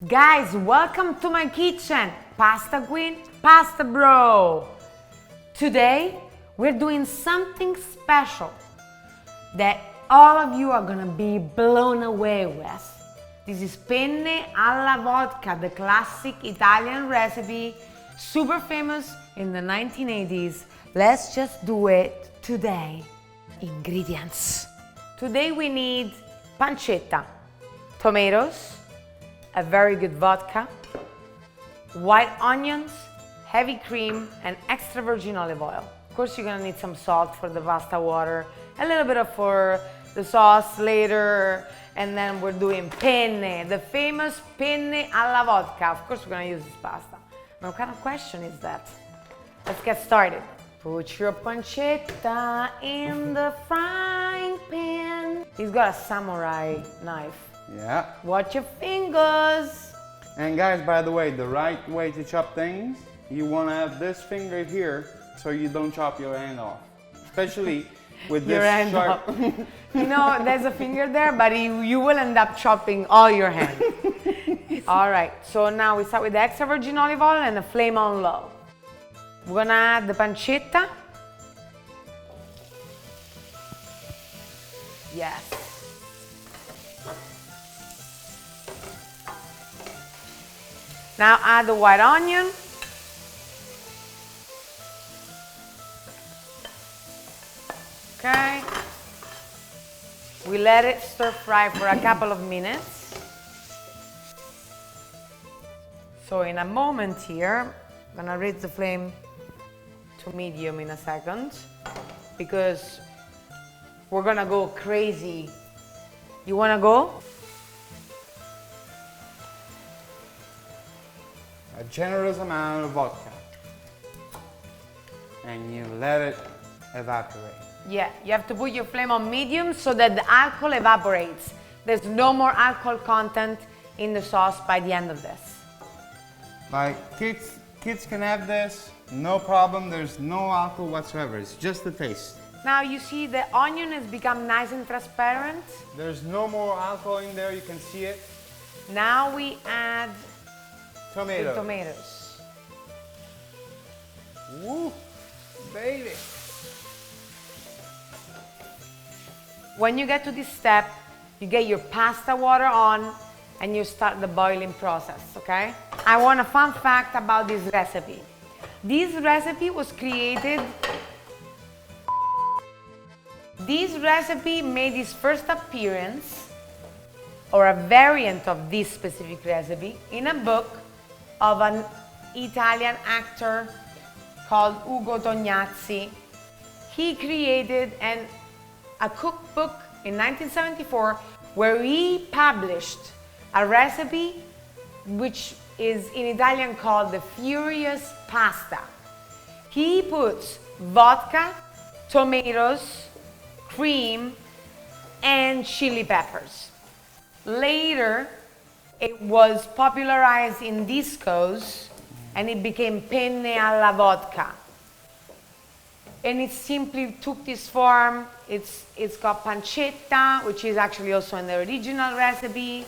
Guys, welcome to my kitchen. Pasta queen, pasta bro. Today, we're doing something special that all of you are gonna be blown away with. This is penne alla vodka, the classic Italian recipe, super famous in the 1980s. Let's just do it today. Ingredients. Today we need pancetta, tomatoes, a very good vodka, white onions, heavy cream, and extra virgin olive oil. Of course, you're gonna need some salt for the pasta water, a little bit for the sauce later, and then we're doing penne, the famous penne alla vodka. Of course, we're gonna use this pasta. Now, what kind of question is that? Let's get started. Put your pancetta in the frying pan. He's got a samurai knife. Yeah. Watch your fingers. And guys, by the way, the right way to chop things, you want to have this finger here so you don't chop your hand off. Especially with this Your hand sharp... off. You know, there's a finger there, but you will end up chopping all your hand. All right, so now we start with the extra virgin olive oil and the flame on low. We're gonna add the pancetta. Yes. Now add the white onion. Okay. We let it stir fry for a couple of minutes. So in a moment here, I'm gonna raise the flame to medium in a second because we're gonna go crazy. You wanna go? A generous amount of vodka. And you let it evaporate. Yeah, you have to put your flame on medium so that the alcohol evaporates. There's no more alcohol content in the sauce by the end of this. Like kids can have this, no problem. There's no alcohol whatsoever. It's just the taste. Now you see the onion has become nice and transparent. There's no more alcohol in there. You can see it. Now we add Tomato. the tomatoes. Woo, baby. When you get to this step, you get your pasta water on and you start the boiling process, okay? I want a fun fact about this recipe. This recipe was created. This recipe made its first appearance, or a variant of this specific recipe, in a book of an Italian actor called Ugo Tognazzi. He created a cookbook in 1974 where he published a recipe which is in Italian called the Furious Pasta. He puts vodka, tomatoes, cream, and chili peppers. Later, it was popularized in discos and it became penne alla vodka. And it simply took this form. It's got pancetta, which is actually also in the original recipe.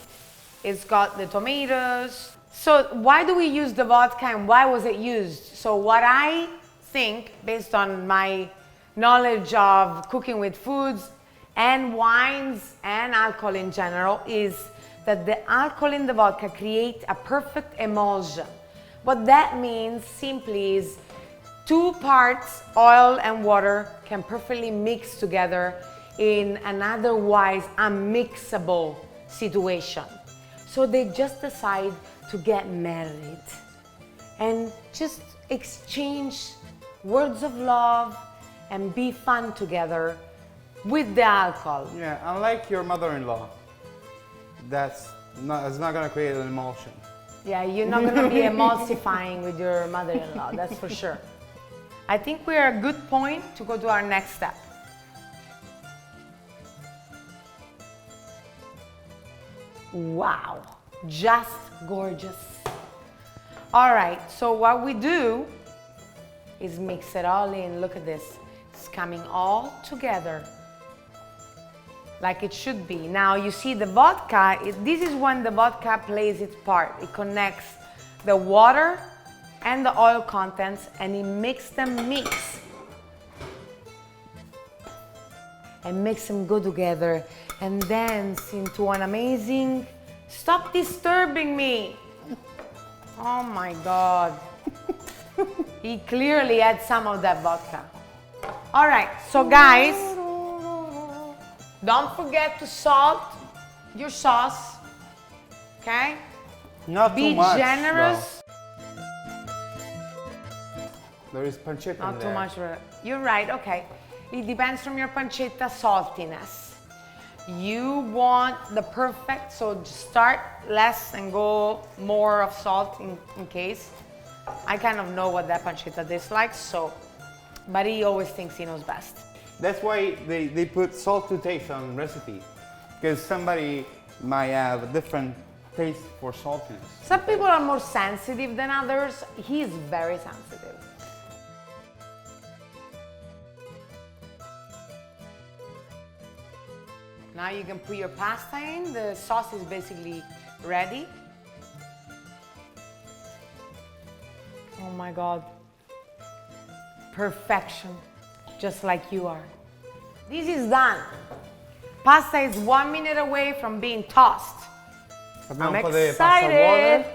It's got the tomatoes. So why do we use the vodka and why was it used? So what I think, based on my knowledge of cooking with foods and wines and alcohol in general, is that the alcohol in the vodka creates a perfect emulsion. What that means simply is 2 parts oil and water can perfectly mix together in an otherwise unmixable situation. So they just decide to get married and just exchange words of love and be fun together with the alcohol. Yeah, unlike your mother-in-law, it's not gonna create an emulsion. Yeah, you're not gonna be emulsifying with your mother-in-law, that's for sure. I think we're at a good point to go to our next step. Wow, just gorgeous. All right, so what we do is mix it all in. Look at this, it's coming all together. like it should be. Now you see the vodka, this is when the vodka plays its part. It connects the water and the oil contents and it makes them mix. And makes them go together and dance into an amazing... Stop disturbing me! Oh my God. He clearly had some of that vodka. All right, so guys, don't forget to salt your sauce, okay? Not Be too much. generous. There is pancetta in Not there. too much. You're right, okay. It depends from your pancetta saltiness. You want the perfect, so just start less and go more of salt in case. I kind of know what that pancetta tastes like, so, but he always thinks he knows best. That's why they put salt to taste on recipe, because somebody might have a different taste for saltiness. Some people are more sensitive than others. He is very sensitive. Now you can put your pasta in. The sauce is basically ready. Oh my God. Perfection, just like you are. This is done. Pasta is 1 minute away from being tossed. I'm excited.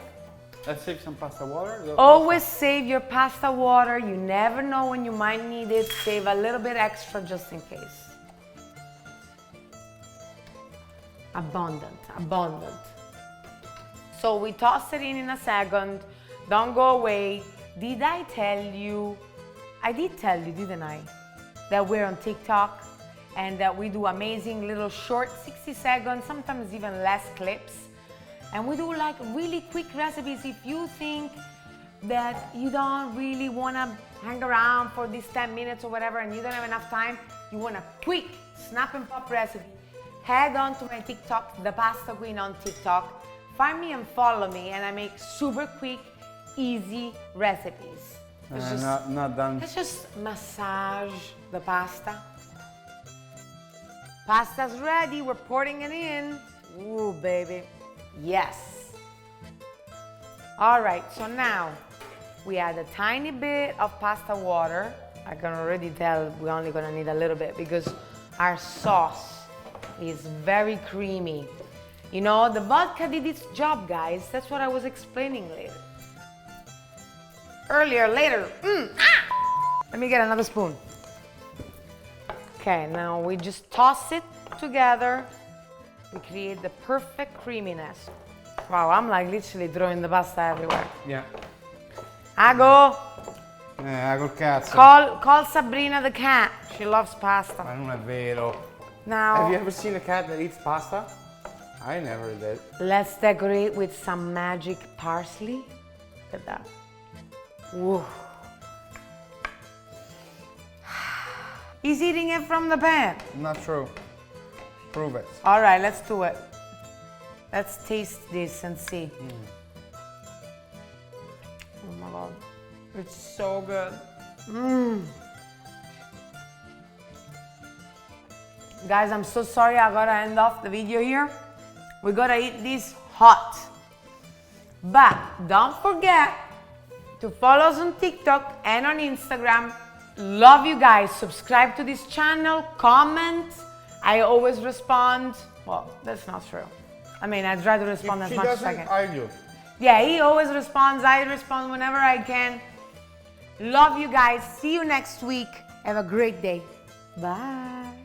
Let's save some pasta water. Always save your pasta water. You never know when you might need it. Save a little bit extra just in case. Abundant, abundant. So we toss it in a second. Don't go away. Did I tell you? I did tell you, didn't I? That we're on TikTok and that we do amazing little short 60 seconds, sometimes even less clips. And we do like really quick recipes. If you think that you don't really want to hang around for these 10 minutes or whatever and you don't have enough time, you want a quick snap and pop recipe, head on to my TikTok, The Pasta Queen on TikTok. Find me and follow me, and I make super quick, easy recipes. Not done. Let's just massage the pasta. Pasta's ready, we're pouring it in. Ooh, baby. Yes. All right, so now we add a tiny bit of pasta water. I can already tell we're only gonna need a little bit because our sauce is very creamy. You know, the vodka did its job, guys. That's what I was explaining later. Let me get another spoon. Okay, now we just toss it together. We create the perfect creaminess. Wow, I'm like literally throwing the pasta everywhere. Yeah. Ago. Col cazzo. Call Sabrina the cat. She loves pasta. Ma non è vero. Now, have you ever seen a cat that eats pasta? I never did. Let's decorate with some magic parsley. Look at that. Woo. He's eating it from the pan. Not true. Prove it. All right, let's do it. Let's taste this and see. Oh my God, it's so good. Guys, I'm so sorry I gotta end off the video here. We gotta eat this hot. But don't forget to follow us on TikTok and on Instagram. Love you guys. Subscribe to this channel, comment. I always respond. Well, that's not true. I mean, I try to respond as much as I can. She doesn't argue. Yeah, he always responds. I respond whenever I can. Love you guys. See you next week. Have a great day. Bye.